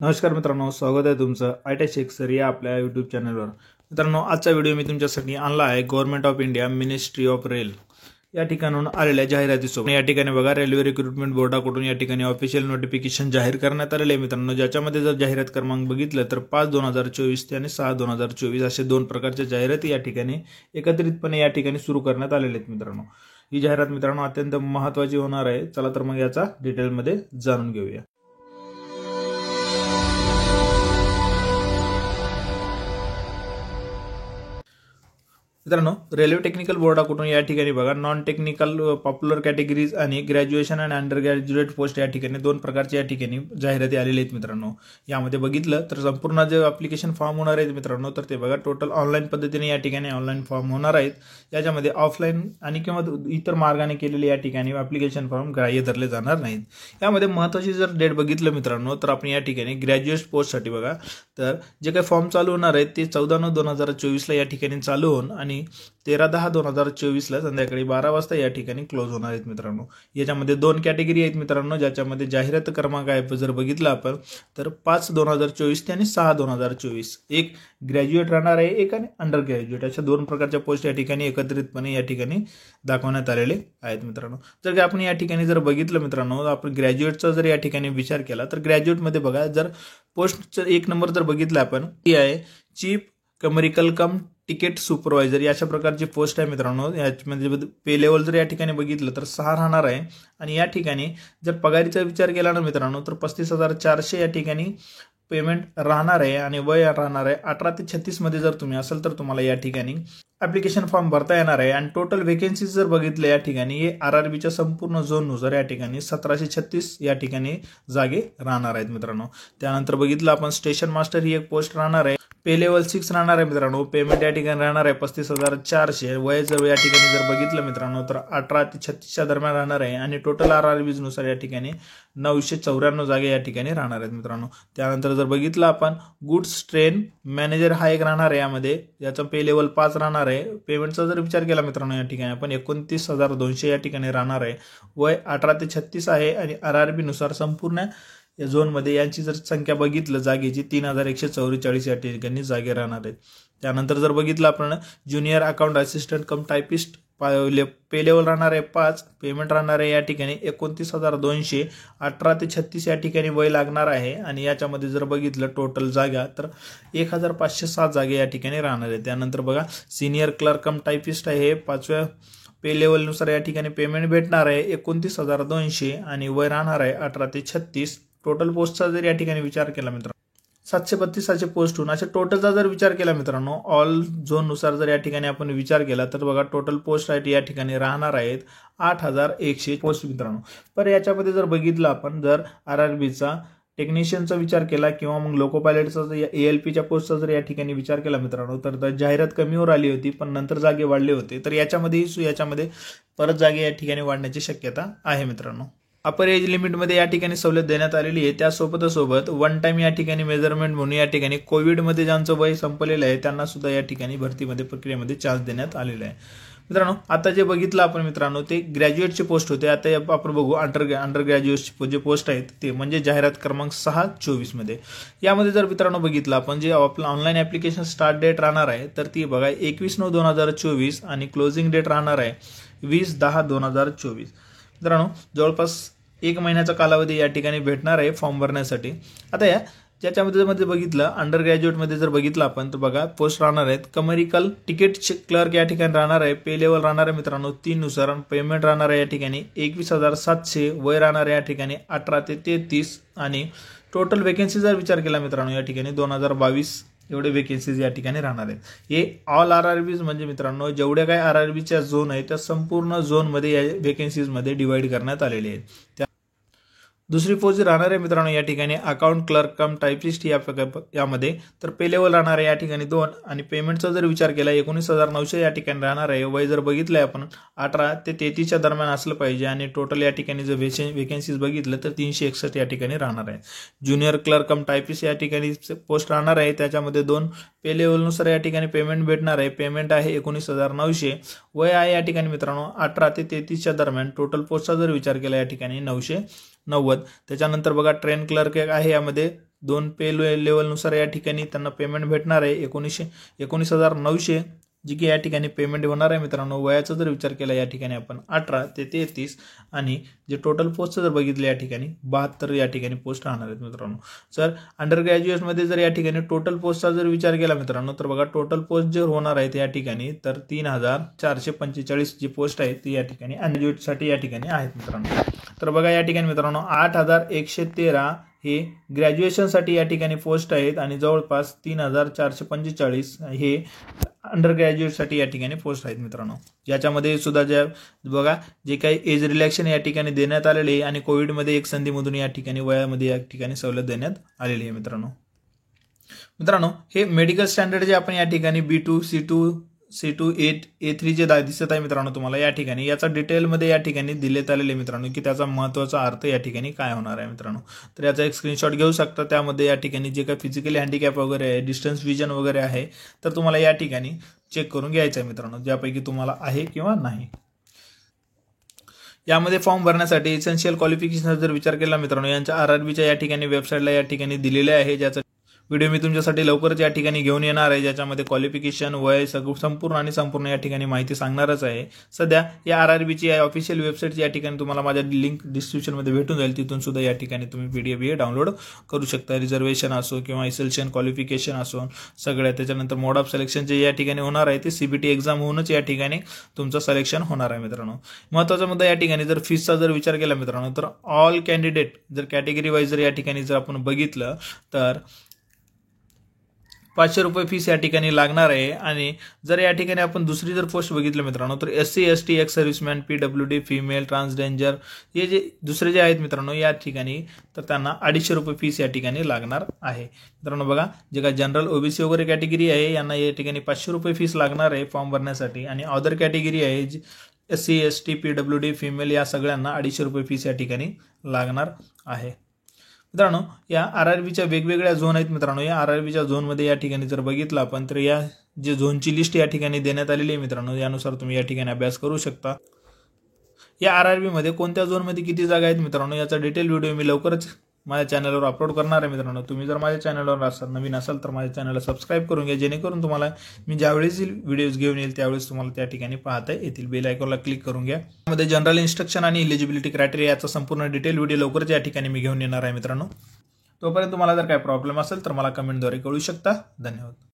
नमस्कार मित्रांनो, स्वागत आहे तुमचं आयटी शेख सर या आपल्या यूट्यूब चॅनलवर। मित्रांनो, आजचा व्हिडिओ मी तुमच्यासाठी आणला आहे government of India ministry of rail या ठिकाणाहून आलेल्या जाहिरातीसोबत। या ठिकाणी बघा, रेल्वे रिक्रुटमेंट बोर्डाकडून या ठिकाणी ऑफिशियल नोटिफिकेशन जाहीर करण्यात आलेले आहे मित्रांनो, ज्याच्यामध्ये जर जाहिरात क्रमांक बघितलं तर 5/2024 आणि 6/2024 असे दोन प्रकारच्या जाहिराती या ठिकाणी एकत्रितपणे या ठिकाणी सुरू करण्यात आलेले आहेत मित्रांनो। ही जाहिरात मित्रांनो अत्यंत महत्त्वाची होणार आहे। चला तर मग याचा डिटेलमध्ये जाणून घेऊया। मित्रांनो, रेल्वे टेक्निकल बोर्डाकडून या ठिकाणी बघा, नॉन टेक्निकल पॉप्युलर कॅटेगरीज आणि ग्रॅज्युएशन आणि अंडर ग्रॅज्युएट पोस्ट या ठिकाणी दोन प्रकारच्या या ठिकाणी जाहिराती आलेल्या आहेत मित्रांनो। यामध्ये बघितलं तर संपूर्ण जे ॲप्लिकेशन फॉर्म होणार आहेत मित्रांनो, तर ते बघा टोटल ऑनलाईन पद्धतीने या ठिकाणी ऑनलाईन फॉर्म होणार आहेत। याच्यामध्ये ऑफलाईन आणि किंवा इतर मार्गाने केलेले या ठिकाणी ॲप्लिकेशन फॉर्म ग्राह्य धरले जाणार नाहीत। यामध्ये महत्त्वाची जर डेट बघितलं मित्रांनो, तर आपण या ठिकाणी ग्रॅज्युएट पोस्टसाठी बघा, तर जे काही फॉर्म चालू होणार आहेत ते 14/9/2024 या ठिकाणी चालू होऊन आणि 13/10/2024 संध्याकाळी 12 वाजता या ठिकाणी क्लोज होणार आहेत मित्रांनो। याच्यामध्ये दोन कॅटेगरी आहेत मित्रांनो, ज्याच्यामध्ये जाहिरात क्रमांक आहे जर बघितलं आपण तर 5/2024 आणि 6/2024। एक ग्रॅज्युएट राहणार आहे, एक आणि अंडर ग्रॅज्युएट, अशा दोन प्रकारच्या पोस्ट या ठिकाणी एकत्रितपणे या ठिकाणी दाखवण्यात आलेले आहेत मित्रांनो। जर का आपण या ठिकाणी जर बघितलं मित्रांनो, आपण ग्रॅज्युएटचा जर या ठिकाणी विचार केला तर ग्रॅज्युएटमध्ये बघा, जर पोस्टचं एक नंबर जर बघितलं आपण, ती आहे चीफ कमरिकल कम तिकीट सुपरवायझर, अशा प्रकारची पोस्ट आहे मित्रांनो। याच्यामध्ये पे लेवल जर या ठिकाणी बघितलं तर 6 राहणार आहे आणि या ठिकाणी जर पगारीचा विचार केला ना मित्रांनो, तर 35,400 या ठिकाणी पेमेंट राहणार आहे आणि वय राहणार आहे 18 ते 36 मध्ये जर तुम्ही असेल तर तुम्हाला या ठिकाणी ॲप्लिकेशन फॉर्म भरता येणार आहे। आणि टोटल वेकेन्सीज जर बघितलं या ठिकाणी, हे आरआरबीच्या संपूर्ण झोननुसार या ठिकाणी 1736 या ठिकाणी जागे राहणार आहेत मित्रांनो। त्यानंतर बघितलं आपण स्टेशन मास्टर ही एक पोस्ट राहणार आहे, पे लेवल 6 राहणार आहे मित्रांनो। पेमेंट या ठिकाणी राहणार आहे 35,400। वय जर या ठिकाणी जर बघितलं मित्रांनो तर 18 ते 36च्या दरम्यान राहणार आहे आणि टोटल आरआरबीज नुसार या ठिकाणी 994 जागे या ठिकाणी राहणार आहेत मित्रांनो। त्यानंतर जर बघितलं आपण गुड्स ट्रेन मॅनेजर हा एक राहणार आहे, यामध्ये याचा पे लेवल 5 राहणार आहे। पेमेंटचा जर विचार केला मित्रांनो, या ठिकाणी आपण 29,200 या ठिकाणी राहणार आहे। वय 18 ते 36 आहे आणि आरआरबी नुसार संपूर्ण या झोनमध्ये यांची जर संख्या बघितलं जागेची 3,144 या ठिकाणी जागे राहणार आहेत। त्यानंतर जर बघितलं आपण junior account assistant cum typist, pay level राहणार आहे 5, पेमेंट राहणार आहे या ठिकाणी 29,200, 18 ते 36 या ठिकाणी वय लागणार आहे आणि याच्यामध्ये जर बघितलं टोटल जागा तर 1,507 जागे या ठिकाणी राहणार आहे। त्यानंतर बघा सिनियर क्लर्क कम टायपिस्ट आहे, 5व्या पे लेवलनुसार या ठिकाणी पेमेंट भेटणार आहे 29,200 आणि वय राहणार आहे 18 ते 36। टोटल पोस्टचा जर या ठिकाणी विचार केला मित्रांनो, 732 असे पोस्ट होऊन असे टोटलचा जर विचार केला मित्रांनो, ऑल झोननुसार जर या ठिकाणी आपण विचार केला तर बघा टोटल पोस्ट या ठिकाणी राहणार आहेत 8,100 पोस्ट मित्रांनो। पण याच्यामध्ये जर बघितलं आपण, जर आरआरबीचा टेक्निशियनचा विचार केला किंवा मग लोको पायलटचा जर एएलपीच्या पोस्टचा जर या ठिकाणी विचार केला मित्रांनो, तर जाहिरात कमीवर आली होती पण नंतर जागे वाढले होते। तर याच्यामध्ये परत जागे या ठिकाणी वाढण्याची शक्यता आहे मित्रांनो। अपर एज लिमिटमध्ये या ठिकाणी सवलत देण्यात आलेली आहे। त्यासोबत वन टाइम या ठिकाणी मेजरमेंट म्हणून या ठिकाणी कोविडमध्ये ज्यांचं वय संपलेलं आहे त्यांना सुद्धा या ठिकाणी भरतीमध्ये प्रक्रियेमध्ये चान्स देण्यात आलेला आहे मित्रांनो। आता जे बघितलं आपण मित्रांनो, ते ग्रॅज्युएटचे पोस्ट होते। आता आपण बघू अंडर ग्रॅज्युएटचे जे पोस्ट आहेत ते म्हणजे जाहिरात क्रमांक 6/24 मध्ये। यामध्ये जर मित्रांनो बघितलं आपण, जे आपलं ऑनलाईन ॲप्लिकेशन स्टार्ट डेट राहणार आहे तर ती बघा 21/9/2024 आणि क्लोजिंग डेट राहणार आहे 20/10/2024 मित्रांनो। जवळपास 1 महिन्याचा कालावधी या ठिकाणी भेटणार आहे फॉर्म भरण्यासाठी। आता ज्याच्यामध्ये बघितलं अंडर ग्रॅज्युएटमध्ये जर बघितलं आपण तर बघा पोस्ट राहणार आहेत कमरिकल तिकीट क्लर्क या ठिकाणी राहणार आहे, पे लेवल राहणार आहे मित्रांनो 3 नुसार, पेमेंट राहणार आहे या ठिकाणी 21,700, वय राहणार आहे या ठिकाणी 18 ते 33 आणि टोटल वेकेन्सी जर विचार केला मित्रांनो या ठिकाणी 2022 एवढे वेकेन्सीज या ठिकाणी राहणार आहेत। हे ऑल आरआरबीज म्हणजे मित्रांनो जेवढ्या काही आरआरबीच्या झोन आहेत त्या संपूर्ण झोनमध्ये या वेकेन्सीजमध्ये डिवाइड करण्यात आलेले आहेत। दुसरी पोस्ट राहणार आहे मित्रांनो या ठिकाणी अकाउंट क्लर्क कम टायपिस्ट यामध्ये, तर पे लेवल राहणार आहे या ठिकाणी 2 आणि पेमेंटचा जर विचार केला 19,900 या ठिकाणी राहणार आहे। वय जर बघितलंय आपण 18 ते 33च्या दरम्यान असलं पाहिजे आणि टोटल या ठिकाणी जर वेकेन्सीज बघितलं तर 361 या ठिकाणी राहणार आहे। ज्युनियर क्लर्क कम टायपिस्ट या ठिकाणी पोस्ट राहणार आहे, त्याच्यामध्ये 2 पे लेवलनुसार या ठिकाणी पेमेंट भेटणार आहे, पेमेंट आहे 19,900, वय आहे या ठिकाणी मित्रांनो 18 ते 33च्या दरम्यान। टोटल पोस्टचा जर विचार केला या ठिकाणी 990। त्याच्यानंतर बघा ट्रेन क्लर्क आहे, यामध्ये 2 पे लेवलनुसार या ठिकाणी त्यांना पेमेंट भेटणार आहे 19,900 जी की या ठिकाणी पेमेंट होणार आहे मित्रांनो. वयाचा जर विचार केला या ठिकाणी आपण 18 ते 33 आणि जे टोटल पोस्ट जर बघितले या ठिकाणी 72 या ठिकाणी पोस्ट राहणार आहेत मित्रांनो. सर अंडर ग्रॅज्युएटमध्ये जर या ठिकाणी टोटल पोस्टचा जर विचार केला मित्रांनो तर बघा टोटल पोस्ट जर होणार आहेत या ठिकाणी तर 3,445 जी पोस्ट आहेत ती या ठिकाणी अंडरग्रॅज्युएटसाठी या ठिकाणी आहेत मित्रांनो. तर बघा या ठिकाणी मित्रांनो 8,113 हे ग्रॅज्युएशनसाठी या ठिकाणी पोस्ट आहेत आणि जवळपास 3,445 हे अंडर ग्रॅज्युएटसाठी या ठिकाणी पोस्ट आहेत मित्रांनो. याच्यामध्ये सुद्धा ज्या बघा जे काही एज रिलॅक्शन या ठिकाणी देण्यात आलेले आहे आणि कोविडमध्ये एक संधीमधून या ठिकाणी वयामध्ये या ठिकाणी सवलत देण्यात आलेली आहे मित्रांनो. हे मेडिकल स्टँडर्ड जे आपण या ठिकाणी B2 C2 A3 जे दिसत आहे मित्रांनो तुम्हाला या ठिकाणी याचा डिटेलमध्ये या ठिकाणी दिलेत आलेले मित्रांनो की त्याचा महत्त्वाचा अर्थ या ठिकाणी काय होणार आहे मित्रांनो. तर याचा एक स्क्रीनशॉट घेऊ शकता. त्यामध्ये या ठिकाणी जे काही फिजिकली हँडिकॅप वगैरे आहे डिस्टन्स विजन वगैरे आहे तर तुम्हाला या ठिकाणी चेक करून घ्यायचं आहे मित्रांनो ज्यापैकी तुम्हाला आहे किंवा नाही. यामध्ये फॉर्म भरण्यासाठी इसेन्शियल क्वालिफिकेशन जर विचार केला मित्रांनो यांच्या RRBच्या या ठिकाणी वेबसाईटला या ठिकाणी दिलेले आहे ज्याचा व्हिडिओ मी तुमच्यासाठी लवकरच या ठिकाणी घेऊन येणार आहे ज्याच्यामध्ये क्वालिफिकेशन वय संपूर्ण या ठिकाणी माहिती सांगणारच आहे. सध्या या RRBची या ऑफिशियल वेबसाईटची या ठिकाणी तुम्हाला माझ्या लिंक डिस्क्रिप्शनमध्ये भेटून जाईल. तिथून सुद्धा या ठिकाणी तुम्ही PDF डाउनलोड करू शकता. रिझर्वेशन असो किंवा इसेन्शियल क्वालिफिकेशन असो सगळ्या. त्याच्यानंतर मोड ऑफ सिलेक्शन जे या ठिकाणी होणार आहे ते CBT एक्झाम होऊनच या ठिकाणी तुमचं सिलेक्शन होणार आहे मित्रांनो. महत्त्वाचा मुद्दा या ठिकाणी जर फीसचा जर विचार केला मित्रांनो तर ऑल कॅन्डिडेट जर कॅटेगरी वाईज जर या ठिकाणी जर आपण बघितलं तर 500 रुपये फीस या ठिकाणी लागणार आहे. आणि जर या ठिकाणी आपण दुसरी जर पोस्ट बघितलं मित्रांनो तर SC ST ex serviceman PWD female transgender हे जे दुसरे जे आहेत मित्रांनो या ठिकाणी तर त्यांना 250 रुपये फीस या ठिकाणी लागणार आहे मित्रांनो. बघा जे काय जनरल OBC वगैरे कॅटेगरी आहे यांना या ठिकाणी 500 रुपये फीस लागणार आहे फॉर्म भरण्यासाठी. आणि अदर कॅटेगरी आहे SC ST PWD फिमेल या सगळ्यांना 250 रुपये फीस या ठिकाणी लागणार आहे मित्रांनो. या RRBच्या वेगवेगळ्या झोन आहेत मित्रांनो. या RRBच्या झोनमध्ये या ठिकाणी जर बघितलं आपण तर या जे झोनची लिस्ट या ठिकाणी देण्यात आलेली आहे मित्रांनो यानुसार तुम्ही या ठिकाणी अभ्यास करू शकता. या RRBमध्ये कोणत्या झोनमध्ये किती जागा आहेत मित्रांनो याचा डिटेल व्हिडिओ मी लवकरच माझ्या चॅनलवर अपलोड करणार आहे मित्रांनो. तुम्ही जर माझ्या चॅनलवर नवीन असाल तर माझ्या चॅनलला सबस्क्राईब करून घ्या जेणेकरून तुम्हाला मी ज्यावेळेस व्हिडिओज घेऊन येईल त्यावेळेस तुम्हाला त्या ठिकाणी पाहता येतील. बेल आयकॉनला क्लिक करून घ्या. त्यामध्ये जनरल इन्स्ट्रक्शन आणि इलिजिबिलिटी क्रायटेरिया याचा संपूर्ण डिटेल व्हिडिओ लवकरच या ठिकाणी मी घेऊन येणार आहे मित्रांनो. तोपर्यंत तुम्हाला जर काही प्रॉब्लेम असेल तर मला कमेंटद्वारे कळू शकता. धन्यवाद.